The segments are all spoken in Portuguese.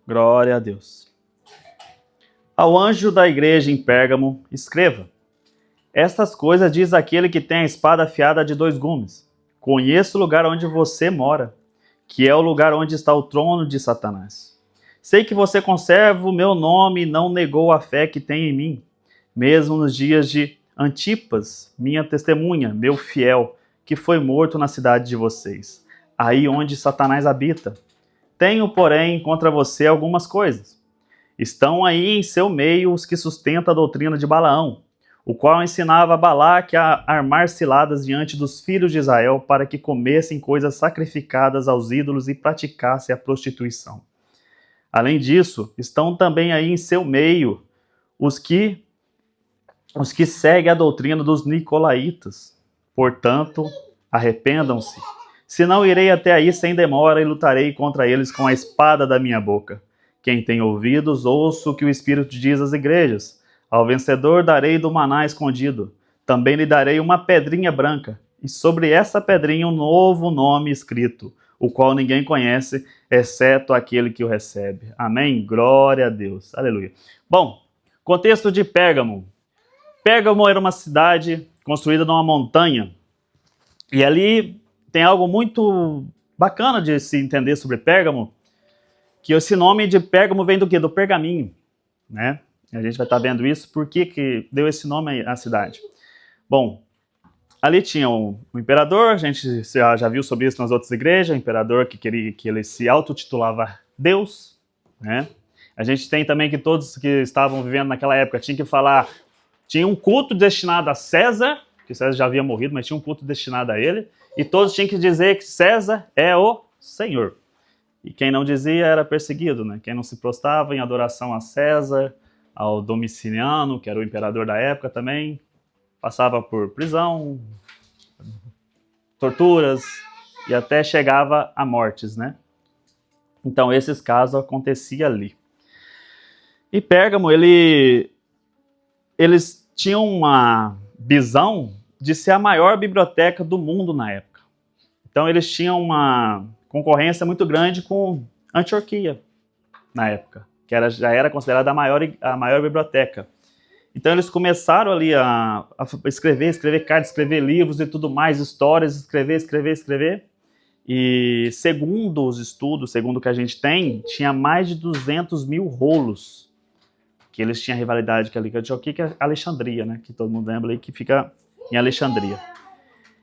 Glória a Deus. Ao anjo da igreja em Pérgamo, escreva: estas coisas diz aquele que tem a espada afiada de 2 gumes. Conheço o lugar onde você mora, que é o lugar onde está o trono de Satanás. Sei que você conserva o meu nome e não negou a fé que tem em mim, mesmo nos dias de Antipas, minha testemunha, meu fiel, que foi morto na cidade de vocês, aí onde Satanás habita. Tenho, porém, contra você algumas coisas. Estão aí em seu meio os que sustentam a doutrina de Balaão, o qual ensinava a Balaque a armar ciladas diante dos filhos de Israel para que comessem coisas sacrificadas aos ídolos e praticassem a prostituição. Além disso, estão também aí em seu meio os que seguem a doutrina dos nicolaítas. Portanto, arrependam-se. Senão irei até aí sem demora e lutarei contra eles com a espada da minha boca. Quem tem ouvidos, ouça o que o Espírito diz às igrejas. Ao vencedor darei do maná escondido. Também lhe darei uma pedrinha branca, e sobre essa pedrinha um novo nome escrito, o qual ninguém conhece, exceto aquele que o recebe. Amém? Glória a Deus. Aleluia. Bom, contexto de Pérgamo. Pérgamo era uma cidade construída numa montanha, e ali tem algo muito bacana de se entender sobre Pérgamo, que esse nome de Pérgamo vem do quê? Do pergaminho, né? A gente vai estar vendo isso. Por que deu esse nome à cidade? Bom, ali tinha o imperador, a gente já viu sobre isso nas outras igrejas, o imperador que queria que ele se autotitulava Deus, né? A gente tem também que todos que estavam vivendo naquela época tinham que falar, tinha um culto destinado a César, que César já havia morrido, mas tinha um culto destinado a ele, e todos tinham que dizer que César é o Senhor. E quem não dizia era perseguido, né? Quem não se prostrava em adoração a César, ao Domiciano, que era o imperador da época também, passava por prisão, torturas e até chegava a mortes, né? Então esses casos aconteciam ali. E Pérgamo, eles tinham uma visão de ser a maior biblioteca do mundo na época. Então eles tinham uma concorrência muito grande com Antioquia na época, que já era considerada a maior biblioteca. Então eles começaram ali a escrever cartas, escrever livros e tudo mais, histórias, escrever. E segundo os estudos, segundo o que a gente tem, tinha mais de 200 mil rolos que eles tinham rivalidade com a Antioquia, que é Alexandria, né? Que todo mundo lembra aí que fica em Alexandria.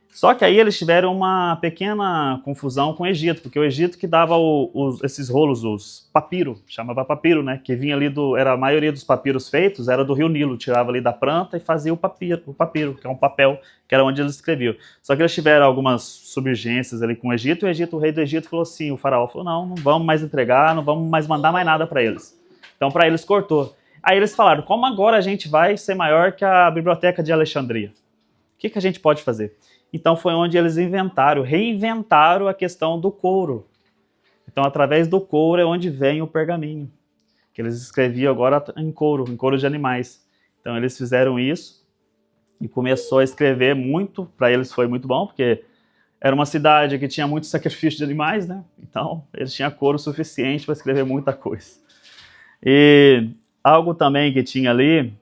Só que aí eles tiveram uma pequena confusão com o Egito, porque o Egito que dava esses rolos, os papiro, chamava papiro, né? Que vinha ali era a maioria dos papiros feitos era do Rio Nilo, tirava ali da planta e fazia o papiro, que é um papel, que era onde eles escreviam. Só que eles tiveram algumas submergências ali com o Egito, e o rei do Egito falou assim, o faraó falou, não vamos mais entregar, não vamos mais mandar mais nada para eles. Então para eles cortou. Aí eles falaram, como agora a gente vai ser maior que a biblioteca de Alexandria? O que a gente pode fazer? Então foi onde eles reinventaram a questão do couro. Então através do couro é onde vem o pergaminho, que eles escreviam agora em couro de animais. Então eles fizeram isso e começou a escrever muito, para eles foi muito bom, porque era uma cidade que tinha muito sacrifício de animais, né? Então eles tinham couro suficiente para escrever muita coisa. E algo também que tinha ali,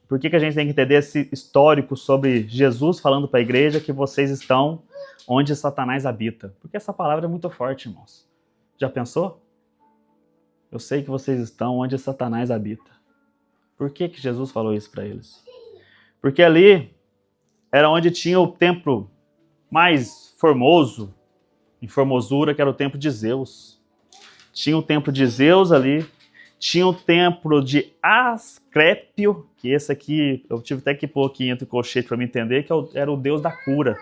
por que a gente tem que entender esse histórico sobre Jesus falando para a igreja que vocês estão onde Satanás habita? Porque essa palavra é muito forte, irmãos. Já pensou? Eu sei que vocês estão onde Satanás habita. Por que Jesus falou isso para eles? Porque ali era onde tinha o templo mais formoso, em formosura, que era o templo de Zeus. Tinha o templo de Zeus ali, tinha o templo de Asclépio, que esse aqui, eu tive até que pôr aqui entre colchete para me entender, que era o deus da cura.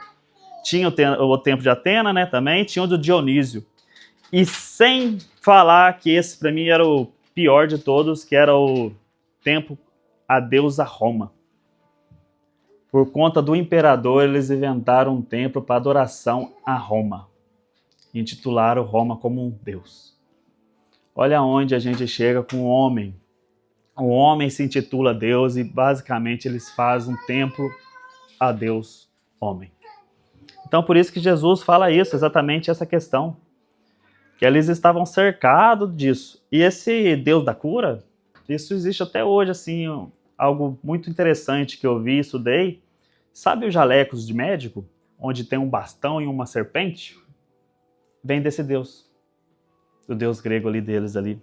Tinha o templo de Atena, né, também, tinha o do Dionísio. E sem falar que esse para mim era o pior de todos, que era o templo à deusa Roma. Por conta do imperador, eles inventaram um templo para adoração a Roma. E intitularam Roma como um deus. Olha onde a gente chega com o homem. O homem se intitula Deus e basicamente eles fazem um templo a Deus, homem. Então por isso que Jesus fala isso, exatamente essa questão. que eles estavam cercados disso. E esse Deus da cura, isso existe até hoje, assim, algo muito interessante que eu vi, estudei. Sabe os jalecos de médico, onde tem um bastão e uma serpente? Vem desse Deus, do Deus grego ali deles ali.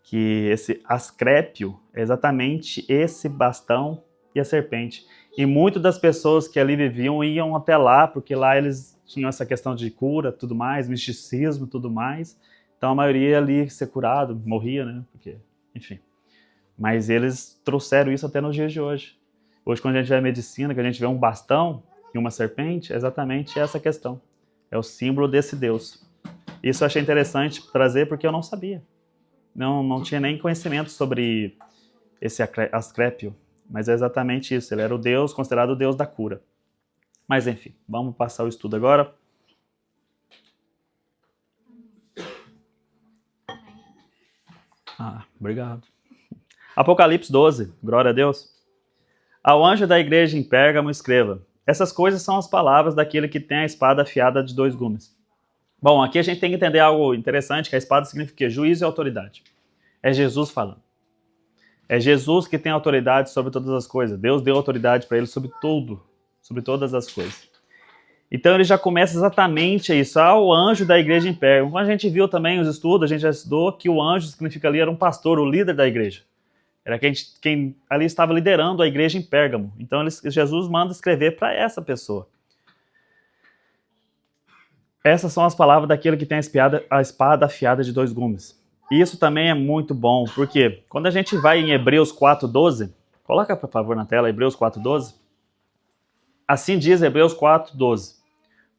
Que esse Asclépio é exatamente esse bastão e a serpente. E muitas das pessoas que ali viviam iam até lá, porque lá eles tinham essa questão de cura, tudo mais, misticismo, tudo mais. Então a maioria ali ser curado, morria, né? Porque, enfim. Mas eles trouxeram isso até nos dias de hoje. Hoje, quando a gente vê a medicina, que a gente vê um bastão e uma serpente, é exatamente essa questão. É o símbolo desse Deus. Isso eu achei interessante trazer porque eu não sabia. Não tinha nem conhecimento sobre esse Asclépio, mas é exatamente isso. Ele era o Deus, considerado o Deus da cura. Mas enfim, vamos passar o estudo agora. Obrigado. Apocalipse 12, glória a Deus. Ao anjo da igreja em Pérgamo escreva: essas coisas são as palavras daquele que tem a espada afiada de 2 gumes. Bom, aqui a gente tem que entender algo interessante, que a espada significa juízo e autoridade. É Jesus falando. É Jesus que tem autoridade sobre todas as coisas. Deus deu autoridade para ele sobre tudo, sobre todas as coisas. Então ele já começa exatamente isso. O anjo da igreja em Pérgamo. Quando a gente viu também os estudos, a gente já estudou que o anjo significa ali era um pastor, o líder da igreja. Era quem ali estava liderando a igreja em Pérgamo. Então Jesus manda escrever para essa pessoa. Essas são as palavras daquele que tem a espada afiada de 2 gumes. Isso também é muito bom, porque quando a gente vai em Hebreus 4:12, coloca por favor na tela Hebreus 4:12. Assim diz Hebreus 4:12.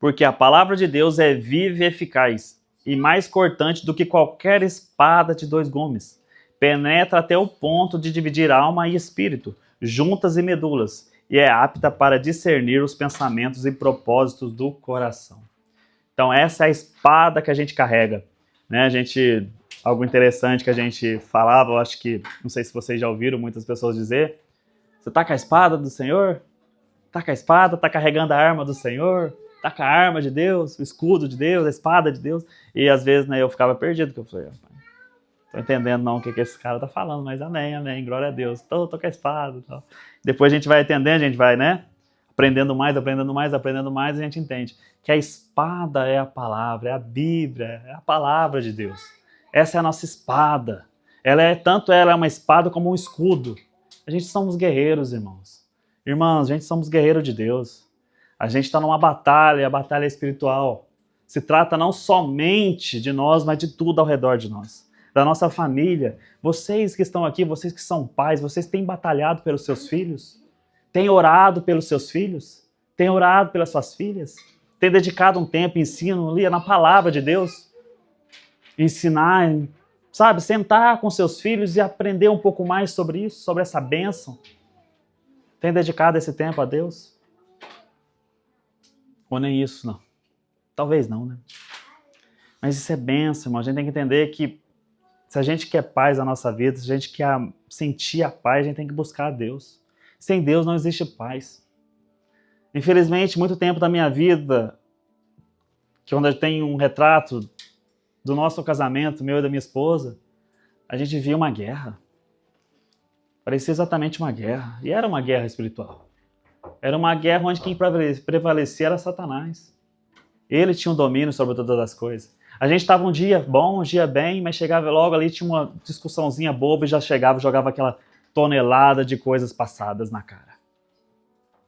Porque a palavra de Deus é viva e eficaz, e mais cortante do que qualquer espada de 2 gumes. Penetra até o ponto de dividir alma e espírito, juntas e medulas, e é apta para discernir os pensamentos e propósitos do coração. Então essa é a espada que a gente carrega, né? Algo interessante que a gente falava, eu acho que, não sei se vocês já ouviram muitas pessoas dizer, você tá com a espada do Senhor? Tá com a espada, tá carregando a arma do Senhor, tá com a arma de Deus, o escudo de Deus, a espada de Deus. E às vezes, né, eu ficava perdido, porque eu falei, tô entendendo não o que esse cara tá falando, mas amém, glória a Deus, tô com a espada e tal. Depois a gente vai entendendo, a gente vai, né, aprendendo mais, a gente entende que a espada é a palavra, é a Bíblia, é a palavra de Deus. Essa é a nossa espada. Tanto ela é uma espada como um escudo. A gente somos guerreiros, irmãos. Irmãos, a gente somos guerreiros de Deus. A gente está numa batalha, a batalha espiritual. Se trata não somente de nós, mas de tudo ao redor de nós. Da nossa família. Vocês que estão aqui, vocês que são pais, vocês têm batalhado pelos seus filhos? Têm orado pelos seus filhos? Têm orado pelas suas filhas? Têm dedicado um tempo, ensino ali na palavra de Deus? Ensinar, sabe, sentar com seus filhos e aprender um pouco mais sobre isso, sobre essa bênção. Tem dedicado esse tempo a Deus? Ou nem isso, não? Talvez não, né? Mas isso é bênção, irmão. A gente tem que entender que se a gente quer paz na nossa vida, se a gente quer sentir a paz, a gente tem que buscar a Deus. Sem Deus não existe paz. Infelizmente, muito tempo da minha vida, que quando eu tenho um retrato do nosso casamento, meu e da minha esposa, a gente via uma guerra. Parecia exatamente uma guerra. E era uma guerra espiritual. Era uma guerra onde quem prevalecia era Satanás. Ele tinha um domínio sobre todas as coisas. A gente estava um dia bom, um dia bem, mas chegava logo ali, tinha uma discussãozinha boba e já chegava e jogava aquela tonelada de coisas passadas na cara.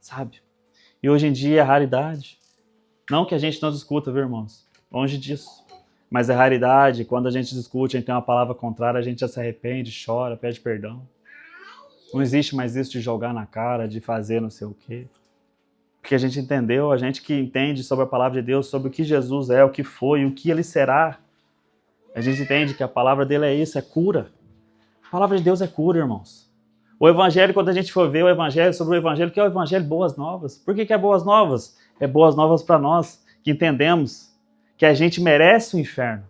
Sabe? E hoje em dia é raridade. Não que a gente não discuta, viu, irmãos? Longe disso. Mas é raridade, quando a gente discute, a gente tem uma palavra contrária, a gente já se arrepende, chora, pede perdão. Não existe mais isso de jogar na cara, de fazer não sei o quê. Porque a gente entendeu, a gente que entende sobre a palavra de Deus, sobre o que Jesus é, o que foi, o que ele será. A gente entende que a palavra dele é isso, é cura. A palavra de Deus é cura, irmãos. O evangelho, quando a gente for ver o evangelho, sobre o evangelho, que é o evangelho boas novas. Por que é boas novas? É boas novas para nós, que entendemos que a gente merece o inferno,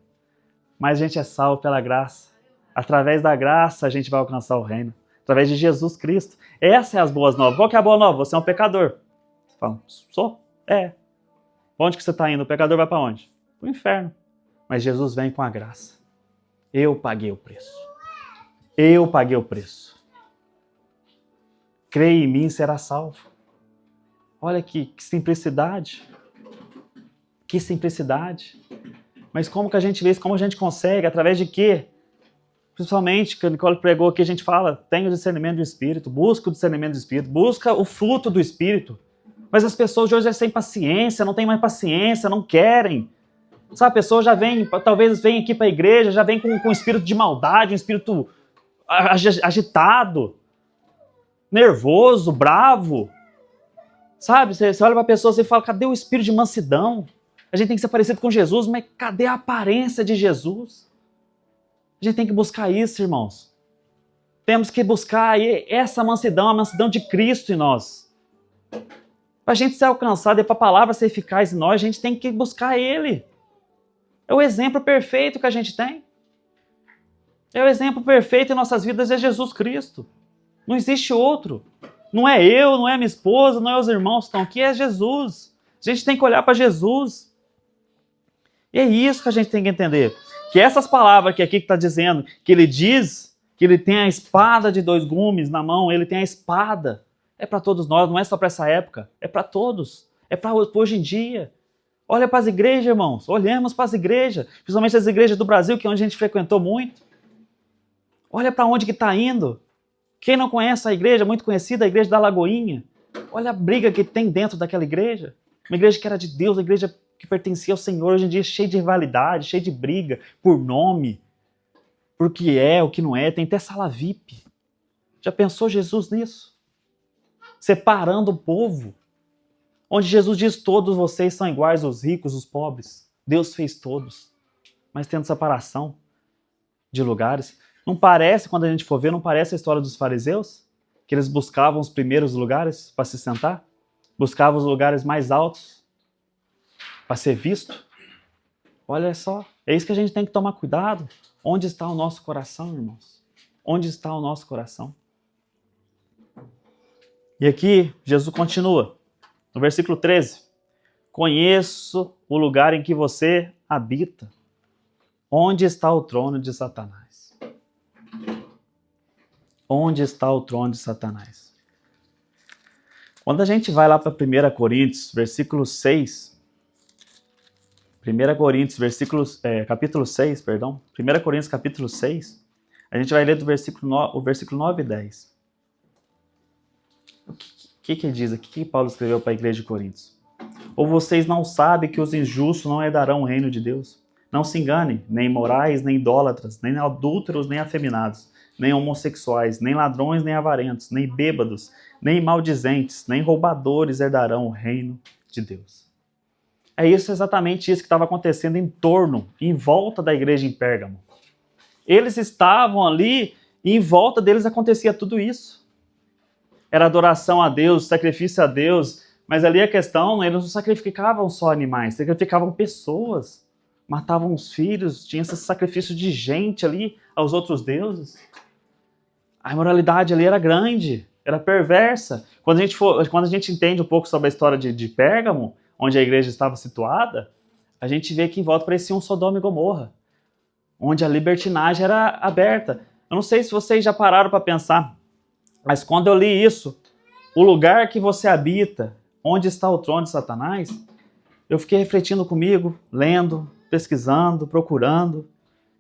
mas a gente é salvo pela graça. Através da graça a gente vai alcançar o reino. Através de Jesus Cristo. Essas são as boas novas. Qual que é a boa nova? Você é um pecador. Você fala, sou? É. Onde que você está indo? O pecador vai para onde? Para o inferno. Mas Jesus vem com a graça. Eu paguei o preço. Eu paguei o preço. Creia em mim e será salvo. Olha que simplicidade. Que simplicidade. Mas como que a gente vê isso? Como a gente consegue? Através de quê? Principalmente, que a Nicole pregou aqui, a gente fala, tenha o discernimento do Espírito, busca o discernimento do Espírito, busca o fruto do Espírito. Mas as pessoas de hoje já têm paciência, não têm mais paciência, não querem. Sabe, a pessoa já vem, talvez vem aqui para a igreja, já vem com um espírito de maldade, um espírito agitado, nervoso, bravo. Sabe, você olha para a pessoa e fala, cadê o espírito de mansidão? A gente tem que ser parecido com Jesus, mas cadê a aparência de Jesus? A gente tem que buscar isso, irmãos. Temos que buscar essa mansidão, a mansidão de Cristo em nós. Para a gente ser alcançado e para a palavra ser eficaz em nós, a gente tem que buscar Ele. É o exemplo perfeito que a gente tem. É o exemplo perfeito em nossas vidas, é Jesus Cristo. Não existe outro. Não é eu, não é minha esposa, não é os irmãos que estão aqui, é Jesus. A gente tem que olhar para Jesus. E é isso que a gente tem que entender. Que essas palavras que aqui está dizendo, que ele diz que ele tem a espada de 2 gumes na mão, ele tem a espada. É para todos nós, não é só para essa época. É para todos. É para hoje em dia. Olha para as igrejas, irmãos. Olhemos para as igrejas. Principalmente as igrejas do Brasil, que é onde a gente frequentou muito. Olha para onde que está indo. Quem não conhece a igreja, muito conhecida, a igreja da Lagoinha. Olha a briga que tem dentro daquela igreja. Uma igreja que era de Deus, uma igreja que pertencia ao Senhor, hoje em dia cheia de rivalidade, cheia de briga, por nome, por que é, o que não é, tem até sala VIP. Já pensou Jesus nisso? Separando o povo. Onde Jesus diz, todos vocês são iguais, os ricos, os pobres. Deus fez todos. Mas tendo separação de lugares. Não parece, quando a gente for ver, não parece a história dos fariseus? Que eles buscavam os primeiros lugares para se sentar? Buscavam os lugares mais altos para ser visto? Olha só, é isso que a gente tem que tomar cuidado. Onde está o nosso coração, irmãos? Onde está o nosso coração? E aqui, Jesus continua, no versículo 13. Conheço o lugar em que você habita. Onde está o trono de Satanás? Onde está o trono de Satanás? Quando a gente vai lá para 1 Coríntios, versículo 6, 1 Coríntios, capítulo 6, perdão. 1 Coríntios, capítulo 6. A gente vai ler do o versículo 9 e 10. O que ele diz aqui? O que Paulo escreveu para a igreja de Coríntios? Ou vocês não sabem que os injustos não herdarão o reino de Deus? Não se enganem, nem imorais, nem idólatras, nem adúlteros, nem afeminados, nem homossexuais, nem ladrões, nem avarentos, nem bêbados, nem maldizentes, nem roubadores herdarão o reino de Deus. É exatamente isso que estava acontecendo em volta da igreja em Pérgamo. Eles estavam ali e em volta deles acontecia tudo isso. Era adoração a Deus, sacrifício a Deus, mas ali a questão, eles não sacrificavam só animais, sacrificavam pessoas, matavam os filhos, tinha esse sacrifício de gente ali aos outros deuses. A imoralidade ali era grande, era perversa. Quando a gente entende um pouco sobre a história de Pérgamo, onde a igreja estava situada, a gente vê que em volta parecia um Sodoma e Gomorra, onde a libertinagem era aberta. Eu não sei se vocês já pararam para pensar, mas quando eu li isso, o lugar que você habita, onde está o trono de Satanás, eu fiquei refletindo comigo, lendo, pesquisando, procurando.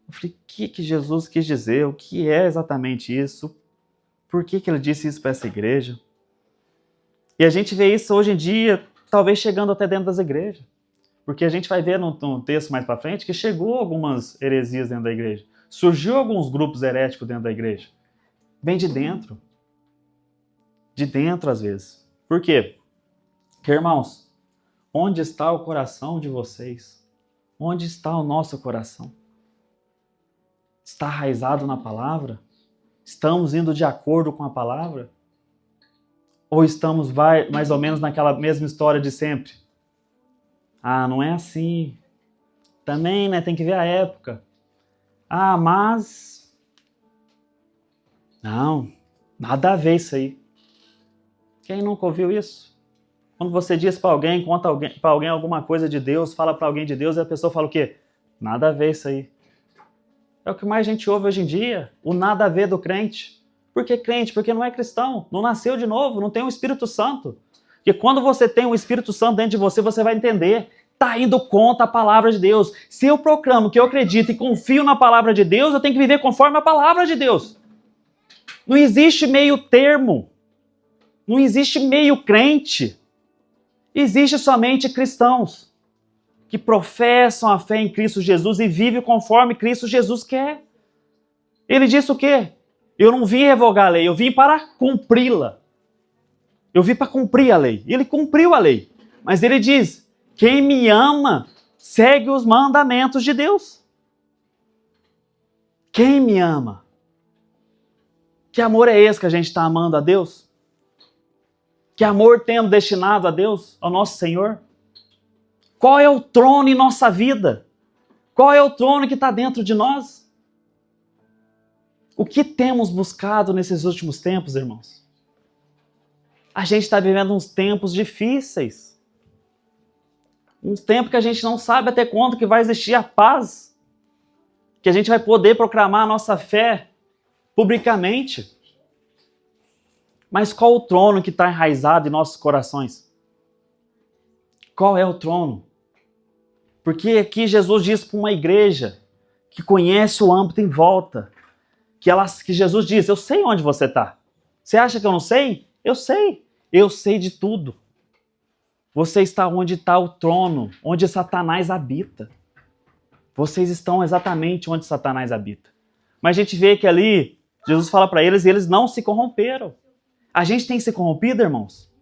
Eu falei, o que Jesus quis dizer? O que é exatamente isso? Por que ele disse isso para essa igreja? E a gente vê isso hoje em dia, talvez chegando até dentro das igrejas. Porque a gente vai ver num texto mais para frente que chegou algumas heresias dentro da igreja. Surgiu alguns grupos heréticos dentro da igreja. Vem de dentro. De dentro, às vezes. Por quê? Porque, irmãos, onde está o coração de vocês? Onde está o nosso coração? Está arraizado na palavra? Estamos indo de acordo com a palavra? Ou estamos mais ou menos naquela mesma história de sempre? Ah, não é assim. Também, né? Tem que ver a época. Ah, mas... Não, nada a ver isso aí. Quem nunca ouviu isso? Quando você diz para alguém, conta para alguém alguma coisa de Deus, fala para alguém de Deus, e a pessoa fala o quê? Nada a ver isso aí. É o que mais a gente ouve hoje em dia, o nada a ver do crente. Por que crente? Porque não é cristão, não nasceu de novo, não tem o Espírito Santo. Porque quando você tem o Espírito Santo dentro de você, você vai entender, está indo contra a palavra de Deus. Se eu proclamo que eu acredito e confio na palavra de Deus, eu tenho que viver conforme a palavra de Deus. Não existe meio termo, não existe meio crente, existe somente cristãos que professam a fé em Cristo Jesus e vivem conforme Cristo Jesus quer. Ele disse o quê? Eu não vim revogar a lei, eu vim para cumpri-la. Eu vim para cumprir a lei. Ele cumpriu a lei. Mas ele diz, quem me ama, segue os mandamentos de Deus. Quem me ama? Que amor é esse que a gente está amando a Deus? Que amor temos destinado a Deus, ao nosso Senhor? Qual é o trono em nossa vida? Qual é o trono que está dentro de nós? O que temos buscado nesses últimos tempos, irmãos? A gente está vivendo uns tempos difíceis. Uns tempos que a gente não sabe até quando que vai existir a paz. Que a gente vai poder proclamar a nossa fé publicamente. Mas qual o trono que está enraizado em nossos corações? Qual é o trono? Porque aqui Jesus diz para uma igreja que conhece o âmbito em volta, que Jesus diz, eu sei onde você está. Você acha que eu não sei? Eu sei de tudo. Você está onde está o trono, onde Satanás habita. Vocês estão exatamente onde Satanás habita. Mas a gente vê que ali, Jesus fala para eles e eles não se corromperam. A gente tem se corrompido, irmãos?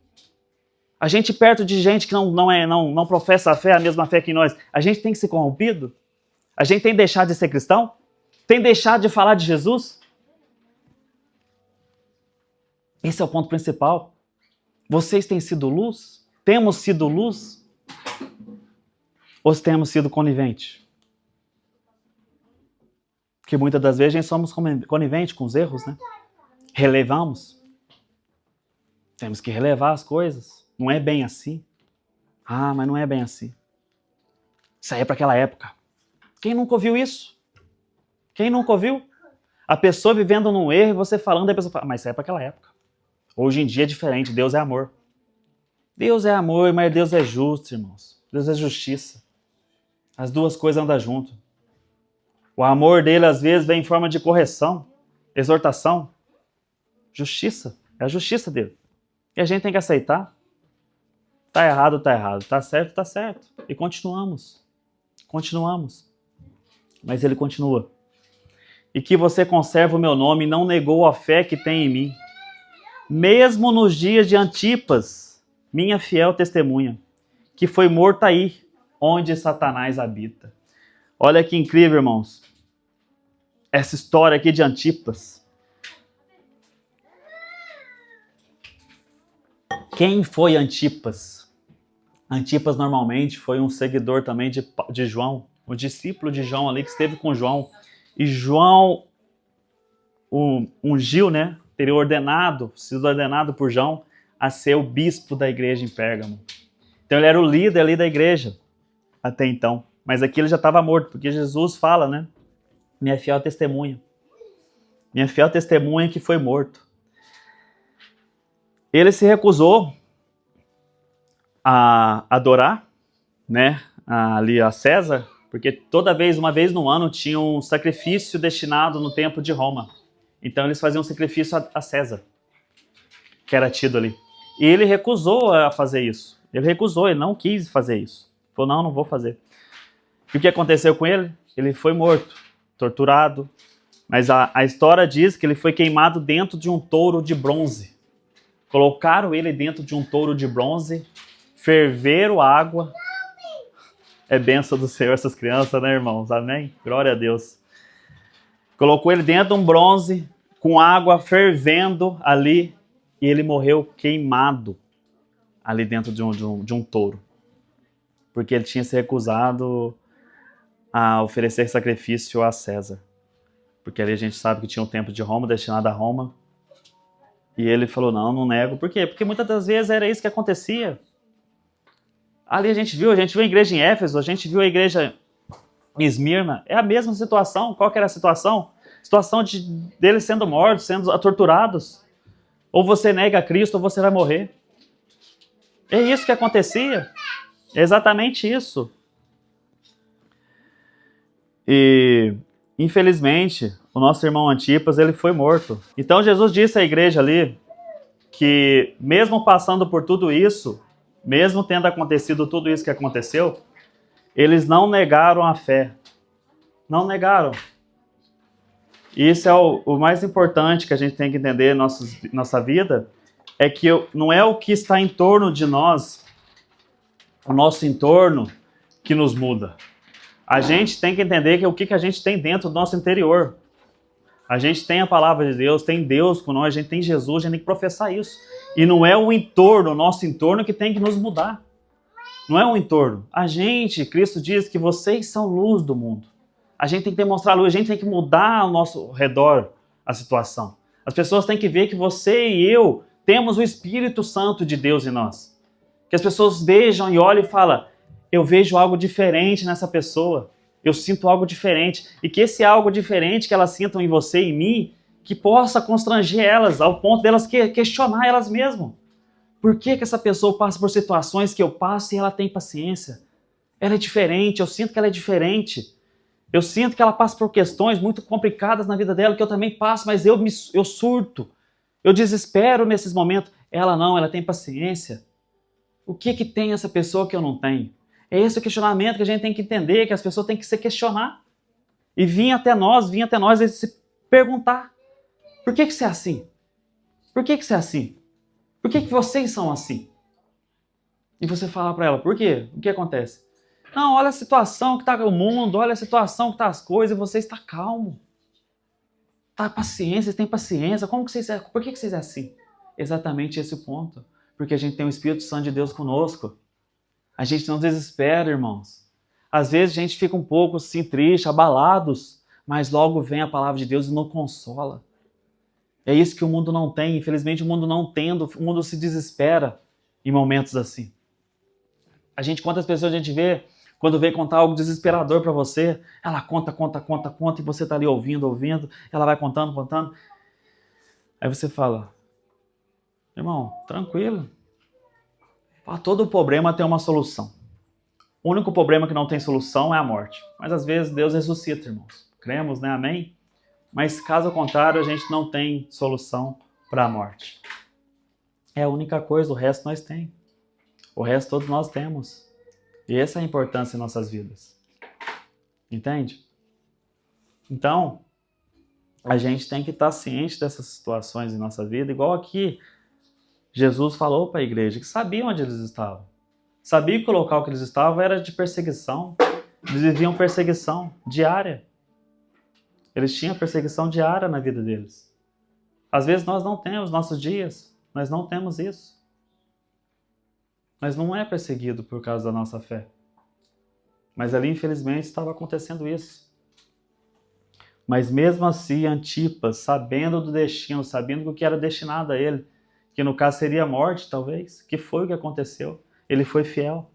A gente perto de gente que não professa a fé, a mesma fé que nós, a gente tem se corrompido? A gente tem deixado de ser cristão? Tem deixado de falar de Jesus? Esse é o ponto principal. Vocês têm sido luz? Temos sido luz? Ou temos sido coniventes? Porque muitas das vezes a gente somos coniventes com os erros, né? Relevamos. Temos que relevar as coisas. Não é bem assim. Ah, mas não é bem assim. Isso aí é para aquela época. Quem nunca ouviu isso? Quem nunca ouviu? A pessoa vivendo num erro e você falando, a pessoa fala, mas isso aí é para aquela época. Hoje em dia é diferente, Deus é amor. Deus é amor, mas Deus é justo, irmãos. Deus é justiça. As duas coisas andam junto. O amor dele às vezes vem em forma de correção, exortação, justiça. É a justiça dele. E a gente tem que aceitar. Tá errado, tá errado. Tá certo, tá certo. E continuamos. Continuamos. Mas ele continua. E que você conserva o meu nome e não negou a fé que tem em mim. Mesmo nos dias de Antipas, minha fiel testemunha, que foi morta aí, onde Satanás habita. Olha que incrível, irmãos. Essa história aqui de Antipas. Quem foi Antipas? Antipas normalmente foi um seguidor também de João, o discípulo de João ali que esteve com João. E João ungiu, né? Teria sido ordenado por João a ser o bispo da igreja em Pérgamo. Então ele era o líder ali da igreja até então. Mas aqui ele já estava morto, porque Jesus fala, né? Minha fiel testemunha. Minha fiel testemunha que foi morto. Ele se recusou a adorar, né, ali a César, porque uma vez no ano, tinha um sacrifício destinado no templo de Roma. Então eles faziam um sacrifício a César, que era tido ali. E ele recusou a fazer isso. Ele não quis fazer isso. Falou, não vou fazer. E o que aconteceu com ele? Ele foi morto, torturado. Mas a história diz que ele foi queimado dentro de um touro de bronze. Colocaram ele dentro de um touro de bronze, ferveram água. É bênção do Senhor essas crianças, né, irmãos? Amém? Glória a Deus. Colocou ele dentro de um bronze, com água fervendo ali, e ele morreu queimado ali dentro de um touro. Porque ele tinha se recusado a oferecer sacrifício a César. Porque ali a gente sabe que tinha um templo de Roma, destinado a Roma. E ele falou, não nego. Por quê? Porque muitas das vezes era isso que acontecia. Ali a gente viu a igreja em Éfeso, a gente viu a igreja em Esmirna, é a mesma situação. Qual que era a situação? Situação deles sendo mortos, sendo torturados. Ou você nega a Cristo ou você vai morrer. É isso que acontecia. É exatamente isso. E, infelizmente, o nosso irmão Antipas, ele foi morto. Então Jesus disse à igreja ali que mesmo passando por tudo isso, mesmo tendo acontecido tudo isso que aconteceu, eles não negaram a fé. Não negaram. E isso é o mais importante que a gente tem que entender em nossa vida, é que não é o que está em torno de nós, o nosso entorno, que nos muda. A gente tem que entender que o que a gente tem dentro do nosso interior. A gente tem a palavra de Deus, tem Deus com nós, a gente tem Jesus, a gente tem que professar isso. E não é o entorno, o nosso entorno, que tem que nos mudar. Não é o entorno. A gente, Cristo diz que vocês são luz do mundo. A gente tem que demonstrar a luz, a gente tem que mudar ao nosso redor a situação. As pessoas têm que ver que você e eu temos o Espírito Santo de Deus em nós. Que as pessoas vejam e olhem e falam, eu vejo algo diferente nessa pessoa. Eu sinto algo diferente. E que esse algo diferente que elas sintam em você e em mim, que possa constranger elas, ao ponto delas questionar elas mesmas. Por que essa pessoa passa por situações que eu passo e ela tem paciência? Ela é diferente, eu sinto que ela é diferente. Eu sinto que ela passa por questões muito complicadas na vida dela, que eu também passo, mas eu surto. Eu desespero nesses momentos. Ela não, ela tem paciência. O que tem essa pessoa que eu não tenho? É esse o questionamento que a gente tem que entender, que as pessoas têm que se questionar. E vir até nós e se perguntar. Por que você é assim? Por que você é assim? Por que vocês são assim? E você fala para ela, por quê? O que acontece? Não, olha a situação que está o mundo, olha a situação que está as coisas, e você está calmo. Tá paciência, vocês têm paciência. Por que vocês é assim? Exatamente esse o ponto. Porque a gente tem o Espírito Santo de Deus conosco. A gente não desespera, irmãos. Às vezes a gente fica um pouco assim triste, abalados, mas logo vem a palavra de Deus e nos consola. É isso que o mundo não tem. Infelizmente o mundo não tendo, o mundo se desespera em momentos assim. Quantas pessoas a gente vê, quando vem contar algo desesperador para você, ela conta, e você está ali ouvindo, ela vai contando. Aí você fala, irmão, tranquilo. Para todo problema tem uma solução. O único problema que não tem solução é a morte. Mas às vezes Deus ressuscita, irmãos. Cremos, né? Amém? Mas caso contrário, a gente não tem solução para a morte. É a única coisa, o resto nós temos. O resto todos nós temos. E essa é a importância em nossas vidas. Entende? Então, a gente tem que estar ciente dessas situações em nossa vida, igual aqui Jesus falou para a igreja, que sabia onde eles estavam. Sabia que o local que eles estavam era de perseguição. Eles viviam perseguição diária. Eles tinham perseguição diária na vida deles. Às vezes nós não temos nossos dias, nós não temos isso. Mas não é perseguido por causa da nossa fé. Mas ali, infelizmente, estava acontecendo isso. Mas mesmo assim, Antipas, sabendo do destino, sabendo do que era destinado a ele, que no caso seria a morte, talvez, que foi o que aconteceu, ele foi fiel.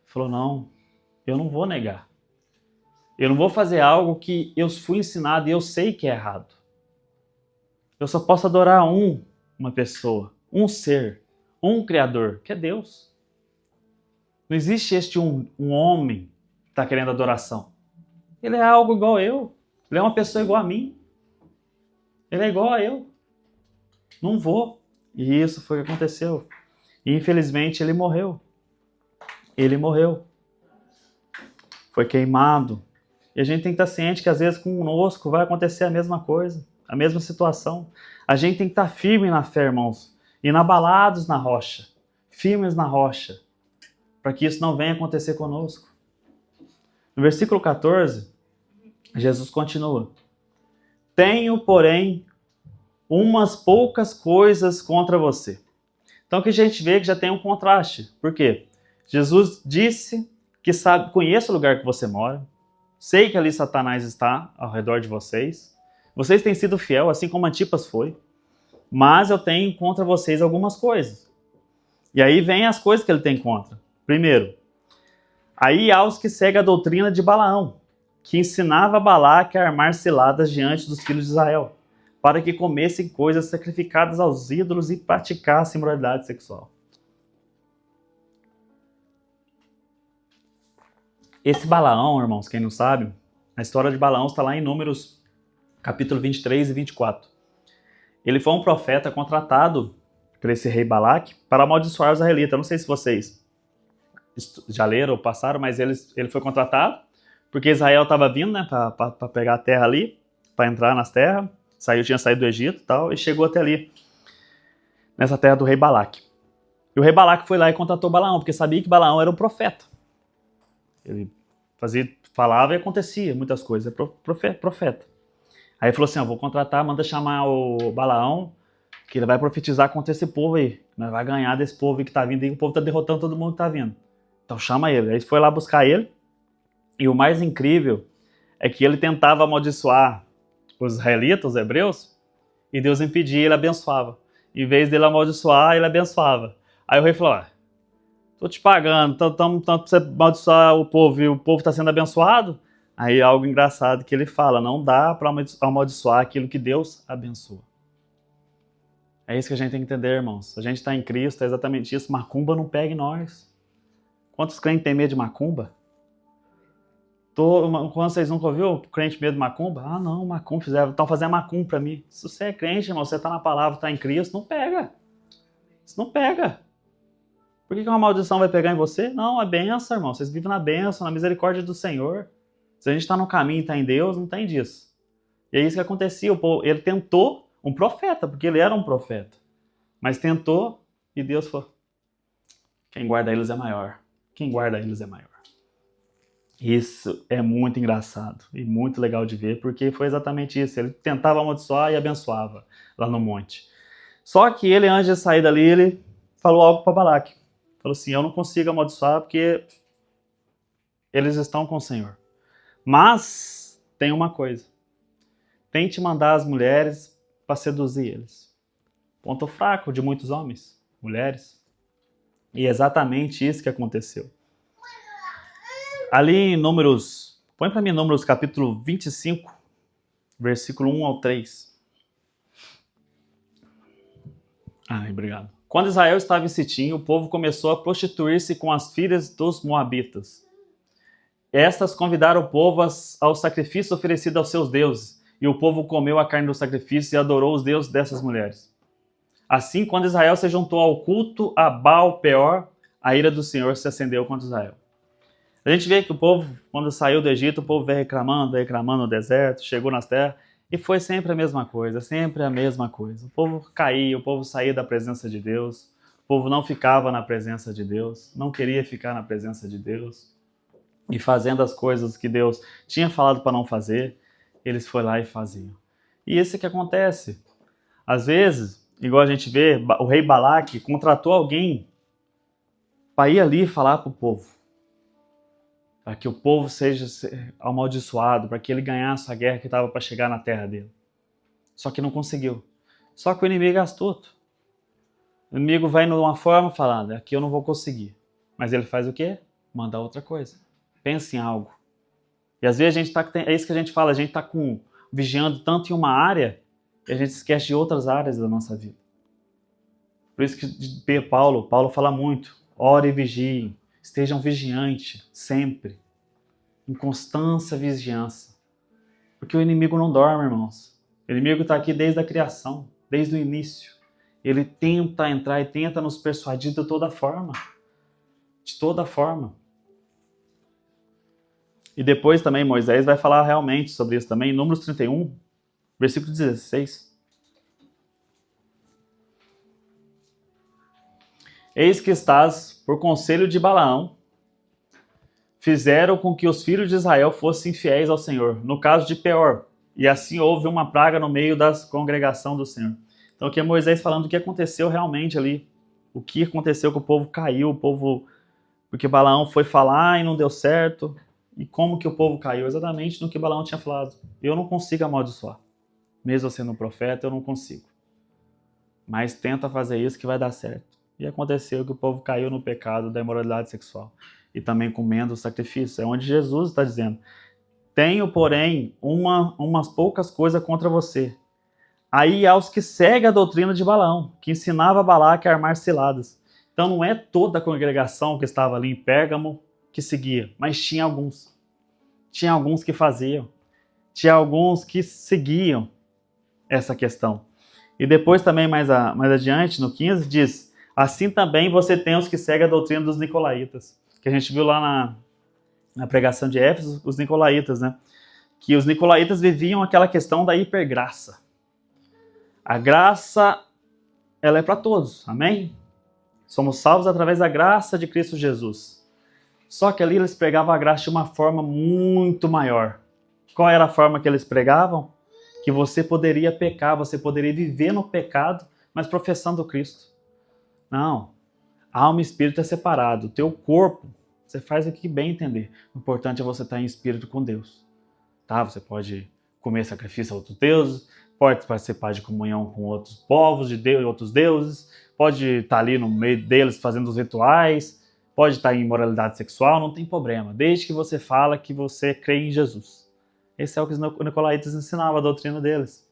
Falou, não, eu não vou negar. Eu não vou fazer algo que eu fui ensinado e eu sei que é errado. Eu só posso adorar uma pessoa, um ser, um Criador, que é Deus. Não existe um homem que está querendo adoração. Ele é algo igual a eu. Ele é uma pessoa igual a mim. Ele é igual a eu. Não vou. E isso foi o que aconteceu. E infelizmente ele morreu. Ele morreu. Foi queimado. E a gente tem que estar ciente que às vezes conosco vai acontecer a mesma coisa. A mesma situação. A gente tem que estar firme na fé, irmãos. Inabalados na rocha. Firmes na rocha. Para que isso não venha acontecer conosco. No versículo 14, Jesus continua. Tenho, porém, umas poucas coisas contra você. Então que a gente vê que já tem um contraste. Por quê? Jesus disse que sabe, conheço o lugar que você mora. Sei que ali Satanás está ao redor de vocês. Vocês têm sido fiel, assim como Antipas foi. Mas eu tenho contra vocês algumas coisas. E aí vem as coisas que ele tem contra. Primeiro, Aí há os que seguem a doutrina de Balaão, que ensinava Balaque a armar ciladas diante dos filhos de Israel, para que comessem coisas sacrificadas aos ídolos e praticassem imoralidade sexual. Esse Balaão, irmãos, quem não sabe, a história de Balaão está lá em Números, capítulo 23 e 24. Ele foi um profeta contratado por esse rei Balaque para amaldiçoar os israelitas. Eu não sei se vocês já leram ou passaram, mas ele foi contratado porque Israel estava vindo, né, para pegar a terra ali, para entrar nas terras. Tinha saído do Egito e tal, e chegou até ali, nessa terra do rei Balaque. E o rei Balaque foi lá e contratou Balaão, porque sabia que Balaão era um profeta. Ele falava e acontecia muitas coisas, profeta. Aí ele falou assim, vou contratar, manda chamar o Balaão, que ele vai profetizar contra esse povo aí. Nós vai ganhar desse povo aí que tá vindo, e o povo tá derrotando todo mundo que tá vindo. Então chama ele. Aí foi lá buscar ele, e o mais incrível é que ele tentava amaldiçoar os israelitas, os hebreus, e Deus impedia, ele abençoava. Em vez dele amaldiçoar, ele abençoava. Aí o rei falou, tô te pagando, tanto pra você amaldiçoar o povo e o povo está sendo abençoado. Aí algo engraçado que ele fala, não dá para amaldiçoar aquilo que Deus abençoa. É isso que a gente tem que entender, irmãos. A gente está em Cristo, é exatamente isso. Macumba não pega em nós. Quantos crentes têm medo de macumba? Quando vocês nunca ouviram crente medo de macumba? Ah, não, macumba, estão fazendo macumba para mim. Se você é crente, irmão, você está na palavra, está em Cristo, não pega. Isso não pega. Por que uma maldição vai pegar em você? Não, é benção, irmão. Vocês vivem na benção, na misericórdia do Senhor. Se a gente está no caminho e está em Deus, não tem disso. E é isso que acontecia. Ele tentou um profeta, porque ele era um profeta. Mas tentou e Deus falou, quem guarda eles é maior. Quem guarda eles é maior. Isso é muito engraçado e muito legal de ver, porque foi exatamente isso. Ele tentava amaldiçoar e abençoava lá no monte. Só que ele, antes de sair dali, ele falou algo para Balaque. Falou assim, eu não consigo amaldiçoar porque eles estão com o Senhor. Mas tem uma coisa. Tente mandar as mulheres para seduzir eles. Ponto fraco de muitos homens, mulheres. E é exatamente isso que aconteceu. Ali em Números, põe para mim Números capítulo 25, versículo 1 ao 3. Obrigado. Quando Israel estava em Sitim, o povo começou a prostituir-se com as filhas dos moabitas. Estas convidaram o povo ao sacrifício oferecido aos seus deuses, e o povo comeu a carne do sacrifício e adorou os deuses dessas mulheres. Assim, quando Israel se juntou ao culto a Baal-Peor, a ira do Senhor se acendeu contra Israel. A gente vê que o povo, quando saiu do Egito, o povo veio reclamando no deserto, chegou nas terras, e foi sempre a mesma coisa, sempre a mesma coisa. O povo caía, o povo saía da presença de Deus, o povo não ficava na presença de Deus, não queria ficar na presença de Deus, e fazendo as coisas que Deus tinha falado para não fazer, eles foram lá e faziam. E isso é que acontece. Às vezes, igual a gente vê, o rei Balaque contratou alguém para ir ali falar para o povo, para que o povo seja amaldiçoado, para que ele ganhasse a guerra que estava para chegar na terra dele. Só que não conseguiu. Só que o inimigo é astuto. O inimigo vai de uma forma falando, aqui eu não vou conseguir. Mas ele faz o quê? Manda outra coisa. Pensa em algo. E às vezes é isso que a gente fala, a gente está vigiando tanto em uma área e a gente esquece de outras áreas da nossa vida. Por isso que Paulo fala muito, ore e vigiem. Estejam vigiantes, sempre. Em constância vigiança. Porque o inimigo não dorme, irmãos. O inimigo está aqui desde a criação, desde o início. Ele tenta entrar e tenta nos persuadir de toda forma. De toda forma. E depois também Moisés vai falar realmente sobre isso também, em Números 31, versículo 16. Eis que estás, por conselho de Balaão, fizeram com que os filhos de Israel fossem fiéis ao Senhor, no caso de Peor, e assim houve uma praga no meio da congregação do Senhor. Então aqui é Moisés falando o que aconteceu realmente ali, o que aconteceu que o povo caiu, porque Balaão foi falar e não deu certo, e como que o povo caiu, exatamente no que Balaão tinha falado. Eu não consigo amaldiçoar, mesmo sendo um profeta, eu não consigo. Mas tenta fazer isso que vai dar certo. E aconteceu que o povo caiu no pecado da imoralidade sexual. e também comendo o sacrifício. É onde Jesus está dizendo: tenho, porém, umas poucas coisas contra você. Aí há os que seguem a doutrina de Balaão, que ensinava Balaque a armar ciladas. Então não é toda a congregação que estava ali em Pérgamo que seguia, mas tinha alguns. Tinha alguns que faziam. Tinha alguns que seguiam essa questão. E depois também, mais adiante, no 15, diz: assim também você tem os que seguem a doutrina dos nicolaítas. Que a gente viu lá na pregação de Éfeso, os nicolaítas, né? Que os nicolaítas viviam aquela questão da hipergraça. A graça, ela é para todos, amém? Somos salvos através da graça de Cristo Jesus. Só que ali eles pregavam a graça de uma forma muito maior. Qual era a forma que eles pregavam? Que você poderia pecar, você poderia viver no pecado, mas professando Cristo. Não. Alma e espírito é separado. O teu corpo, você faz o que bem entender. O importante é você estar em espírito com Deus. Tá? Você pode comer sacrifício a outros deuses, pode participar de comunhão com outros povos, de Deus, outros deuses, pode estar ali no meio deles fazendo os rituais, pode estar em imoralidade sexual, não tem problema, desde que você fala que você crê em Jesus. Esse é o que os nicolaítas ensinavam, a doutrina deles.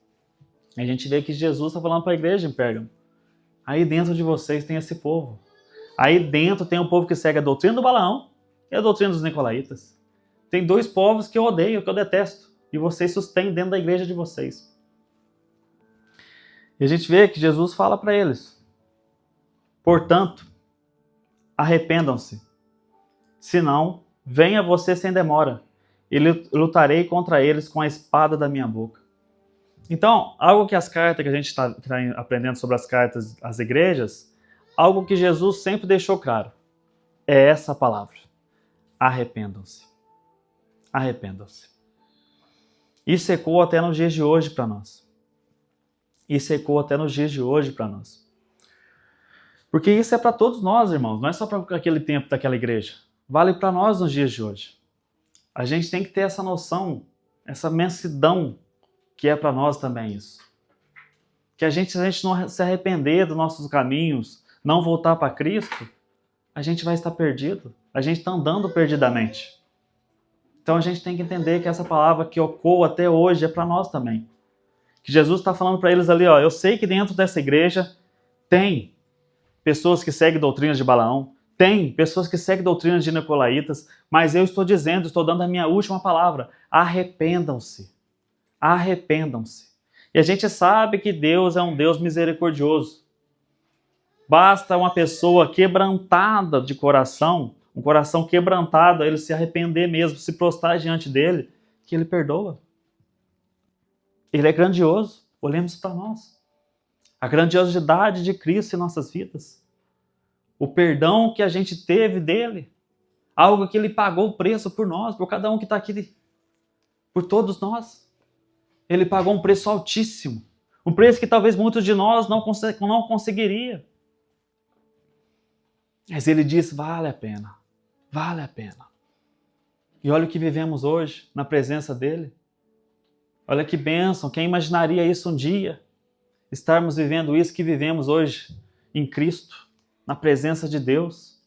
A gente vê que Jesus está falando para a igreja em Pérgamo. Aí dentro de vocês tem esse povo. Aí dentro tem um povo que segue a doutrina do Balaão e a doutrina dos nicolaítas. Tem dois povos que eu odeio, que eu detesto. E vocês sustêm dentro da igreja de vocês. E a gente vê que Jesus fala para eles: portanto, arrependam-se. Senão, venha você sem demora. E lutarei contra eles com a espada da minha boca. Então, algo que as cartas que a gente está aprendendo sobre as cartas às igrejas, algo que Jesus sempre deixou claro, é essa palavra: arrependam-se. Arrependam-se. Isso ecoa até nos dias de hoje para nós. Isso ecoa até nos dias de hoje para nós. Porque isso é para todos nós, irmãos, não é só para aquele tempo daquela igreja. Vale para nós nos dias de hoje. A gente tem que ter essa noção, essa imensidão que é para nós também isso. Que se a gente não se arrepender dos nossos caminhos, não voltar para Cristo, a gente vai estar perdido. A gente está andando perdidamente. Então a gente tem que entender que essa palavra que ecoa até hoje é para nós também. Que Jesus está falando para eles ali, ó, eu sei que dentro dessa igreja tem pessoas que seguem doutrinas de Balaão, tem pessoas que seguem doutrinas de nicolaítas, mas eu estou dizendo, estou dando a minha última palavra: arrependam-se. Arrependam-se. E a gente sabe que Deus é um Deus misericordioso. Basta uma pessoa quebrantada de coração, um coração quebrantado, ele se arrepender mesmo, se prostrar diante dele, que ele perdoa. Ele é grandioso. Olhemos para nós. A grandiosidade de Cristo em nossas vidas. O perdão que a gente teve dele. Algo que ele pagou o preço por nós, por cada um que está aqui. Por todos nós. Ele pagou um preço altíssimo. Um preço que talvez muitos de nós não conseguiria. Mas ele diz: vale a pena. Vale a pena. E olha o que vivemos hoje na presença dele. Olha que bênção. Quem imaginaria isso um dia? Estarmos vivendo isso que vivemos hoje em Cristo, na presença de Deus.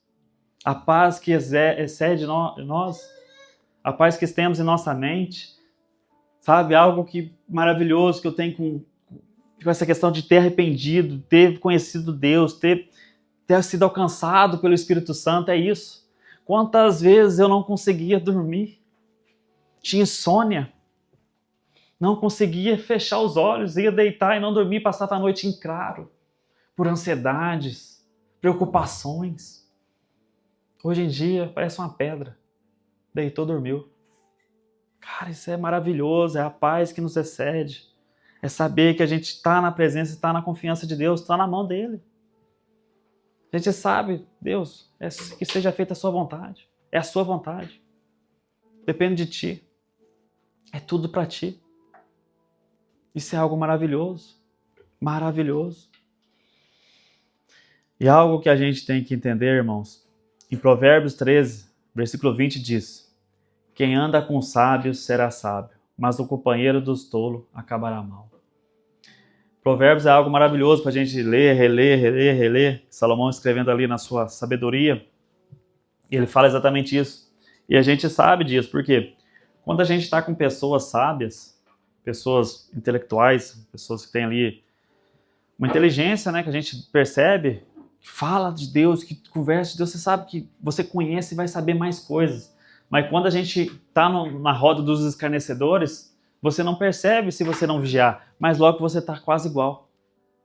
A paz que excede nós, a paz que temos em nossa mente. Sabe, algo que maravilhoso que eu tenho com essa questão de ter arrependido, ter conhecido Deus, ter sido alcançado pelo Espírito Santo, é isso. Quantas vezes eu não conseguia dormir? Tinha insônia. Não conseguia fechar os olhos, ia deitar e não dormir, passava a noite em claro, por ansiedades, preocupações. Hoje em dia, parece uma pedra. Deitou, dormiu. Cara, isso é maravilhoso, é a paz que nos excede. É saber que a gente está na presença, está na confiança de Deus, está na mão dele. A gente sabe, Deus, que seja feita a sua vontade. É a sua vontade. Depende de ti. É tudo para ti. Isso é algo maravilhoso. Maravilhoso. E algo que a gente tem que entender, irmãos, em Provérbios 13, versículo 20 diz: quem anda com sábios será sábio, mas o companheiro dos tolos acabará mal. Provérbios é algo maravilhoso para a gente ler, reler. Salomão escrevendo ali na sua sabedoria. E ele fala exatamente isso. E a gente sabe disso, porque quando a gente está com pessoas sábias, pessoas intelectuais, pessoas que têm ali uma inteligência, né, que a gente percebe, que fala de Deus, que conversa de Deus, você sabe que você conhece e vai saber mais coisas. Mas quando a gente está na roda dos escarnecedores, você não percebe se você não vigiar, mas logo você está quase igual.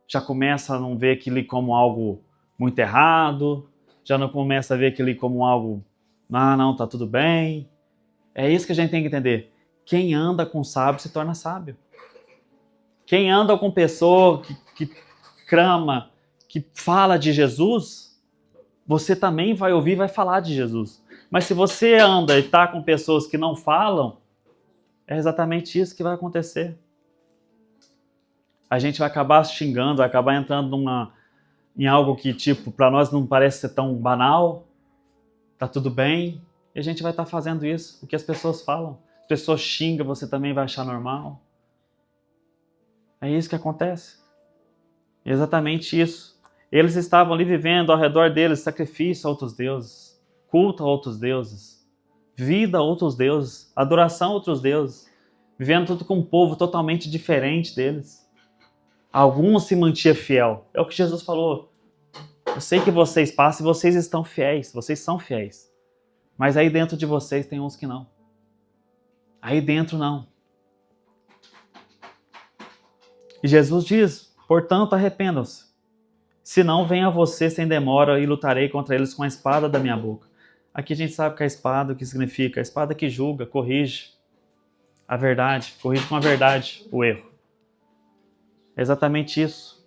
Já começa a não ver aquilo como algo muito errado, já não começa a ver aquilo como algo, não, tá tudo bem. É isso que a gente tem que entender. Quem anda com sábio se torna sábio. Quem anda com pessoa que crama, que fala de Jesus, você também vai ouvir e vai falar de Jesus. Mas se você anda e está com pessoas que não falam, é exatamente isso que vai acontecer. A gente vai acabar xingando, vai acabar entrando em algo que, tipo, para nós não parece ser tão banal, tá tudo bem, e a gente vai estar fazendo isso, o que as pessoas falam. As pessoas xingam, você também vai achar normal. É isso que acontece. Exatamente isso. Eles estavam ali vivendo ao redor deles sacrifício a outros deuses, culto a outros deuses, vida a outros deuses, adoração a outros deuses, vivendo tudo com um povo totalmente diferente deles. Alguns se mantinham fiel. É o que Jesus falou. Eu sei que vocês passam e vocês estão fiéis, vocês são fiéis. Mas aí dentro de vocês tem uns que não. Aí dentro não. E Jesus diz, portanto, arrependam-se. Senão venha a você sem demora e lutarei contra eles com a espada da minha boca. Aqui a gente sabe que a espada, o que significa? A espada que julga, corrige a verdade, corrige com a verdade o erro. É exatamente isso.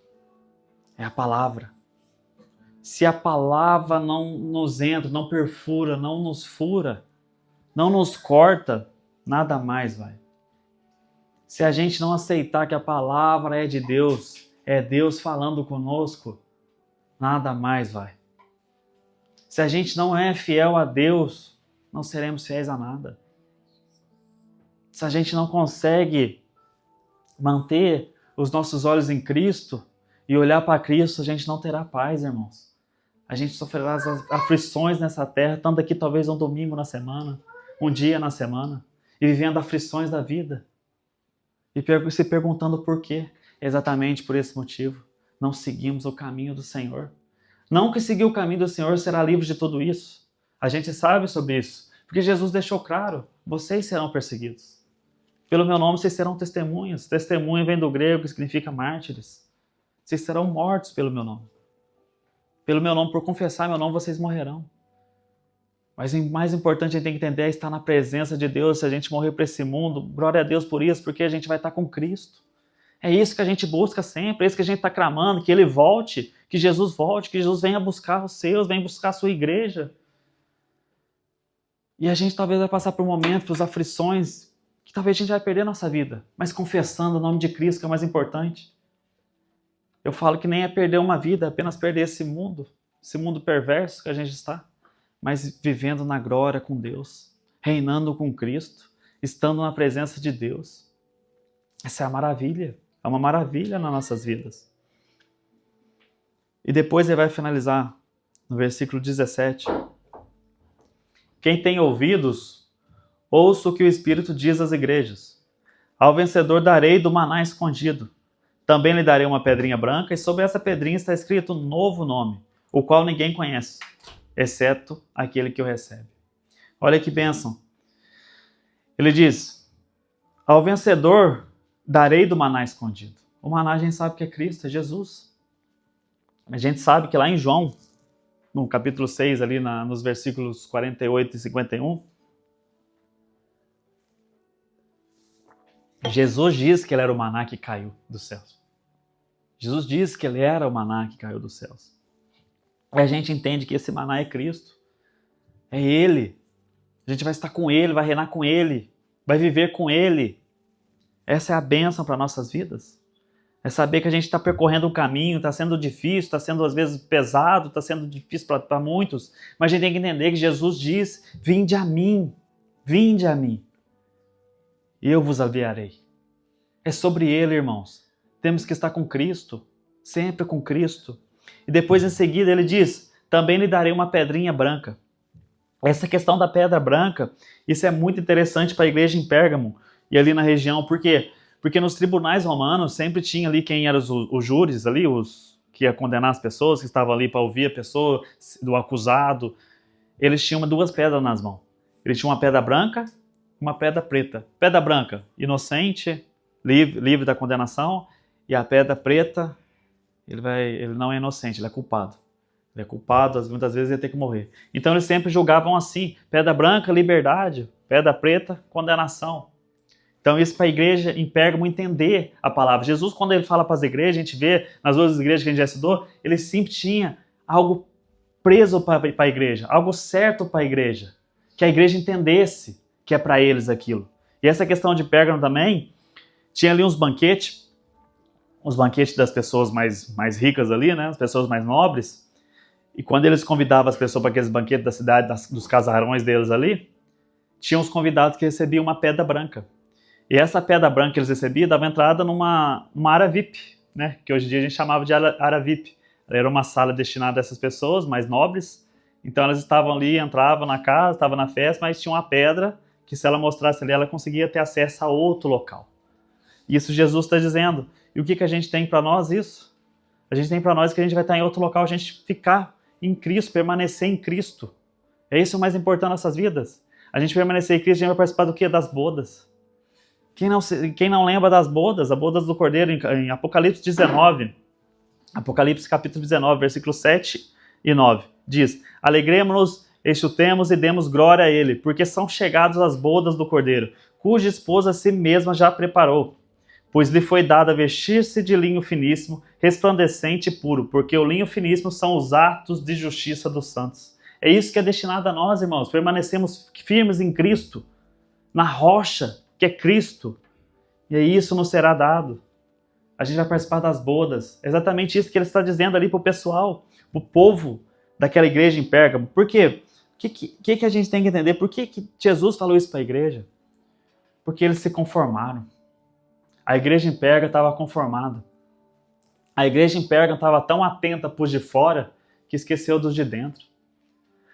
É a palavra. Se a palavra não nos entra, não perfura, não nos fura, não nos corta, nada mais vai. Se a gente não aceitar que a palavra é de Deus, é Deus falando conosco, nada mais vai. Se a gente não é fiel a Deus, não seremos fiéis a nada. Se a gente não consegue manter os nossos olhos em Cristo e olhar para Cristo, a gente não terá paz, irmãos. A gente sofrerá as aflições nessa terra, estando aqui talvez um domingo na semana, um dia na semana, e vivendo aflições da vida. E se perguntando por quê. Exatamente por esse motivo. Não seguimos o caminho do Senhor. Não que seguir o caminho do Senhor será livre de tudo isso. A gente sabe sobre isso. Porque Jesus deixou claro, vocês serão perseguidos. Pelo meu nome vocês serão testemunhas. Testemunha vem do grego, que significa mártires. Vocês serão mortos pelo meu nome. Pelo meu nome, por confessar meu nome, vocês morrerão. Mas o mais importante a gente tem que entender é estar na presença de Deus. Se a gente morrer para esse mundo, glória a Deus por isso, porque a gente vai estar com Cristo. É isso que a gente busca sempre, é isso que a gente está clamando, que Ele volte, que Jesus volte, que Jesus venha buscar os seus, venha buscar a sua igreja. E a gente talvez vai passar por momentos, por aflições, que talvez a gente vai perder a nossa vida, mas confessando o nome de Cristo, que é o mais importante. Eu falo que nem é perder uma vida, é apenas perder esse mundo perverso que a gente está, mas vivendo na glória com Deus, reinando com Cristo, estando na presença de Deus. Essa é a maravilha, é uma maravilha nas nossas vidas. E depois ele vai finalizar no versículo 17. Quem tem ouvidos, ouça o que o Espírito diz às igrejas. Ao vencedor darei do maná escondido. Também lhe darei uma pedrinha branca, e sobre essa pedrinha está escrito um novo nome, o qual ninguém conhece, exceto aquele que o recebe. Olha que bênção. Ele diz, ao vencedor darei do maná escondido. O maná a gente sabe que é Cristo, é Jesus. A gente sabe que lá em João, no capítulo 6, ali nos versículos 48 e 51, Jesus diz que ele era o maná que caiu dos céus. Jesus diz que ele era o maná que caiu dos céus. E a gente entende que esse maná é Cristo. É Ele. A gente vai estar com Ele, vai reinar com Ele, vai viver com Ele. Essa é a bênção para nossas vidas. É saber que a gente está percorrendo um caminho, está sendo difícil, está sendo às vezes pesado, está sendo difícil para muitos, mas a gente tem que entender que Jesus diz, vinde a mim, e eu vos aliviarei. É sobre Ele, irmãos. Temos que estar com Cristo, sempre com Cristo. E depois em seguida ele diz, também lhe darei uma pedrinha branca. Essa questão da pedra branca, isso é muito interessante para a igreja em Pérgamo e ali na região. Por quê? Porque nos tribunais romanos sempre tinha ali quem eram os júris ali, os que ia condenar as pessoas, que estavam ali para ouvir a pessoa, do acusado. Eles tinham duas pedras nas mãos. Eles tinham uma pedra branca e uma pedra preta. Pedra branca, inocente, livre da condenação. E a pedra preta, ele não é inocente, ele é culpado. Ele é culpado, muitas vezes ele tem que morrer. Então eles sempre julgavam assim: pedra branca, liberdade; pedra preta, condenação. Então isso para a igreja em Pérgamo entender a palavra. Jesus, quando ele fala para as igrejas, a gente vê nas outras igrejas que a gente já estudou, ele sempre tinha algo preso para a igreja, algo certo para a igreja, que a igreja entendesse que é para eles aquilo. E essa questão de Pérgamo também, tinha ali uns banquetes das pessoas mais ricas ali, né, as pessoas mais nobres, e quando eles convidavam as pessoas para aqueles banquetes da cidade, dos casarões deles ali, tinham os convidados que recebiam uma pedra branca. E essa pedra branca que eles recebiam dava entrada numa área VIP, né, que hoje em dia a gente chamava de área VIP. Era uma sala destinada a essas pessoas mais nobres. Então elas estavam ali, entravam na casa, estavam na festa, mas tinha uma pedra que se ela mostrasse ali, ela conseguia ter acesso a outro local. Isso Jesus está dizendo. E o que a gente tem para nós isso? A gente tem para nós que a gente vai estar em outro local, a gente ficar em Cristo, permanecer em Cristo. É isso o mais importante nas nossas vidas. A gente permanecer em Cristo, a gente vai participar do quê? Das bodas. Quem não lembra das bodas, as bodas do Cordeiro em Apocalipse 19, Apocalipse capítulo 19, versículos 7 e 9, diz: alegremos-nos, exultemos e demos glória a ele, porque são chegadas as bodas do Cordeiro, cuja esposa a si mesma já preparou. Pois lhe foi dado a vestir-se de linho finíssimo, resplandecente e puro, porque o linho finíssimo são os atos de justiça dos santos. É isso que é destinado a nós, irmãos, permanecemos firmes em Cristo, na rocha que é Cristo, e isso nos será dado. A gente vai participar das bodas. É exatamente isso que ele está dizendo ali para o pessoal, para o povo daquela igreja em Pérgamo. Por quê? O que a gente tem que entender? Por que Jesus falou isso para a igreja? Porque eles se conformaram. A igreja em Pérgamo estava conformada. A igreja em Pérgamo estava tão atenta para os de fora que esqueceu dos de dentro.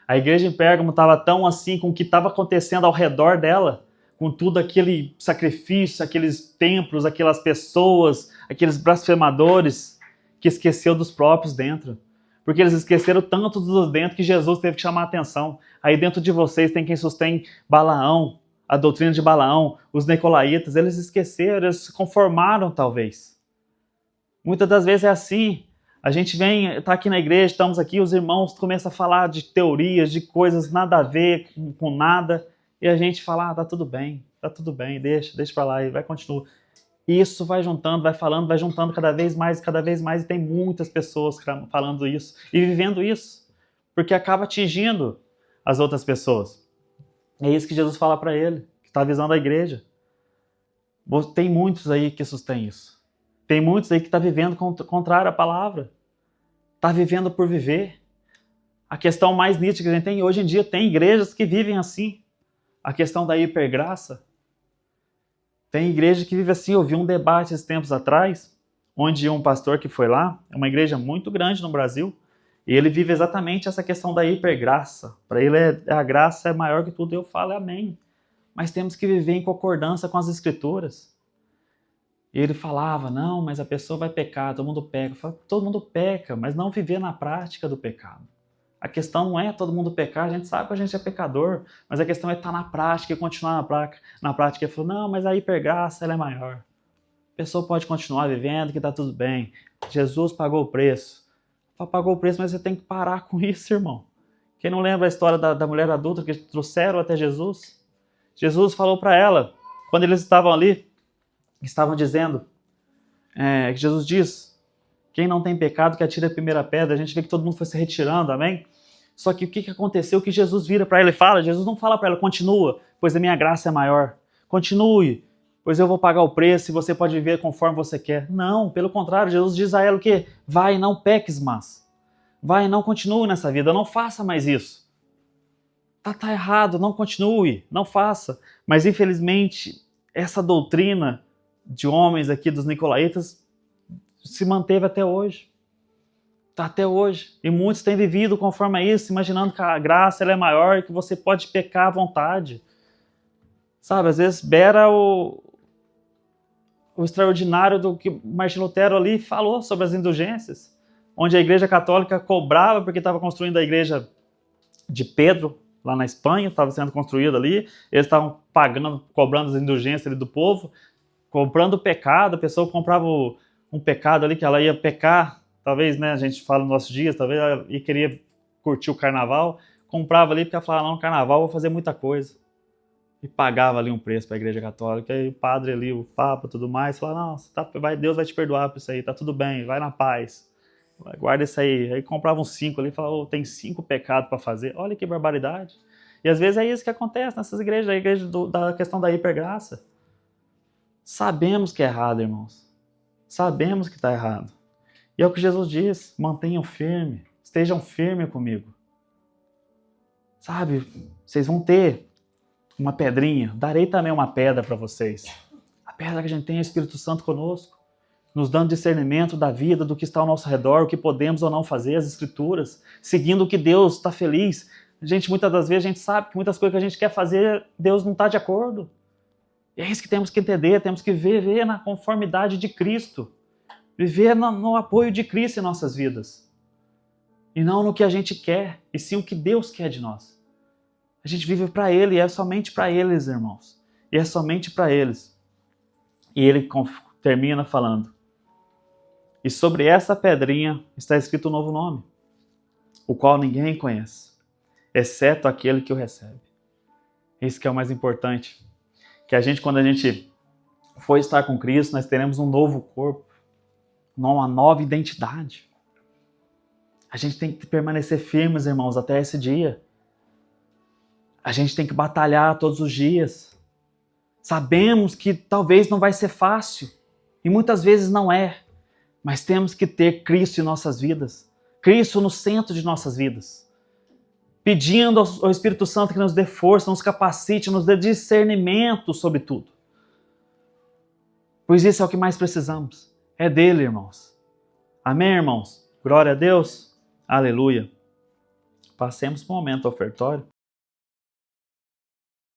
A igreja em Pérgamo estava tão assim com o que estava acontecendo ao redor dela, com tudo aquele sacrifício, aqueles templos, aquelas pessoas, aqueles blasfemadores, que esqueceu dos próprios dentro. Porque eles esqueceram tanto dos dentro que Jesus teve que chamar a atenção. Aí dentro de vocês tem quem sustém Balaão, a doutrina de Balaão, os nicolaítas. Eles esqueceram, eles se conformaram talvez. Muitas das vezes é assim. A gente está aqui na igreja, estamos aqui, os irmãos começam a falar de teorias, de coisas nada a ver com nada, e a gente fala, tá tudo bem, deixa pra lá, e vai continuar. Isso vai juntando, vai falando, vai juntando cada vez mais, e tem muitas pessoas falando isso e vivendo isso, porque acaba atingindo as outras pessoas. É isso que Jesus fala para ele, que está avisando a igreja. Tem muitos aí que sustêm isso. Tem muitos aí que estão vivendo contrário à palavra. Está vivendo por viver. A questão mais nítida que a gente tem, hoje em dia, tem igrejas que vivem assim. A questão da hipergraça. Tem igreja que vive assim. Eu vi um debate esses tempos atrás, onde um pastor que foi lá, é uma igreja muito grande no Brasil, e ele vive exatamente essa questão da hipergraça. Para ele, a graça é maior que tudo. Eu falo amém. Mas temos que viver em concordância com as escrituras. E ele falava, não, mas a pessoa vai pecar, todo mundo peca. Eu falo, todo mundo peca, mas não viver na prática do pecado. A questão não é todo mundo pecar, a gente sabe que a gente é pecador, mas a questão é estar na prática e continuar na prática. Ele falou, não, mas a hipergraça ela é maior. A pessoa pode continuar vivendo, que está tudo bem. Jesus pagou o preço. Pagou o preço, mas você tem que parar com isso, irmão. Quem não lembra a história da mulher adulta que trouxeram até Jesus? Jesus falou para ela, quando eles estavam ali, estavam dizendo, que Jesus diz, quem não tem pecado que atire a primeira pedra. A gente vê que todo mundo foi se retirando, amém? Só que o que aconteceu? Que Jesus vira para ela e fala, Jesus não fala para ela, continua, pois a minha graça é maior. Continue, pois eu vou pagar o preço e você pode viver conforme você quer. Não, pelo contrário, Jesus diz a ela o quê? Vai, não peques mais. Vai, não continue nessa vida, não faça mais isso. Tá errado, não continue, não faça. Mas infelizmente, essa doutrina de homens aqui dos nicolaítas se manteve até hoje. Está até hoje. E muitos têm vivido conforme a isso, imaginando que a graça ela é maior e que você pode pecar à vontade. Sabe, às vezes beira o extraordinário do que Martinho Lutero ali falou sobre as indulgências, onde a Igreja Católica cobrava porque estava construindo a igreja de Pedro, lá na Espanha, estava sendo construída ali, eles estavam pagando, cobrando as indulgências ali do povo, comprando o pecado, a pessoa comprava um pecado ali que ela ia pecar, talvez, né, a gente fala nos nossos dias, talvez ela queria curtir o carnaval, comprava ali porque ela falava, não, no carnaval eu vou fazer muita coisa. E pagava ali um preço para a Igreja Católica, e o padre ali, o Papa, tudo mais, falava, não, Deus vai te perdoar por isso aí, tá tudo bem, vai na paz, guarda isso aí. Aí comprava uns 5 ali e falava, tem 5 pecados para fazer, olha que barbaridade. E às vezes é isso que acontece nessas igrejas, a igreja da questão da hipergraça. Sabemos que é errado, irmãos, sabemos que está errado. E é o que Jesus diz, mantenham firme, estejam firmes comigo. Sabe, vocês vão ter uma pedrinha, darei também uma pedra para vocês. A pedra que a gente tem é o Espírito Santo conosco, nos dando discernimento da vida, do que está ao nosso redor, o que podemos ou não fazer, as Escrituras, seguindo o que Deus está feliz. Muitas das vezes a gente sabe que muitas coisas que a gente quer fazer, Deus não está de acordo. E é isso que temos que entender, temos que viver na conformidade de Cristo, viver no apoio de Cristo em nossas vidas. E não no que a gente quer, e sim o que Deus quer de nós. A gente vive para Ele, e é somente para eles, irmãos. E é somente para eles. E ele termina falando, e sobre essa pedrinha está escrito um novo nome, o qual ninguém conhece, exceto aquele que o recebe. Isso que é o mais importante. Que quando a gente for estar com Cristo, nós teremos um novo corpo, uma nova identidade. A gente tem que permanecer firmes, irmãos, até esse dia. A gente tem que batalhar todos os dias. Sabemos que talvez não vai ser fácil, e muitas vezes não é, mas temos que ter Cristo em nossas vidas, Cristo no centro de nossas vidas, pedindo ao Espírito Santo que nos dê força, nos capacite, nos dê discernimento sobre tudo. Pois isso é o que mais precisamos, é dele, irmãos. Amém, irmãos? Glória a Deus, aleluia. Passemos para o momento ofertório.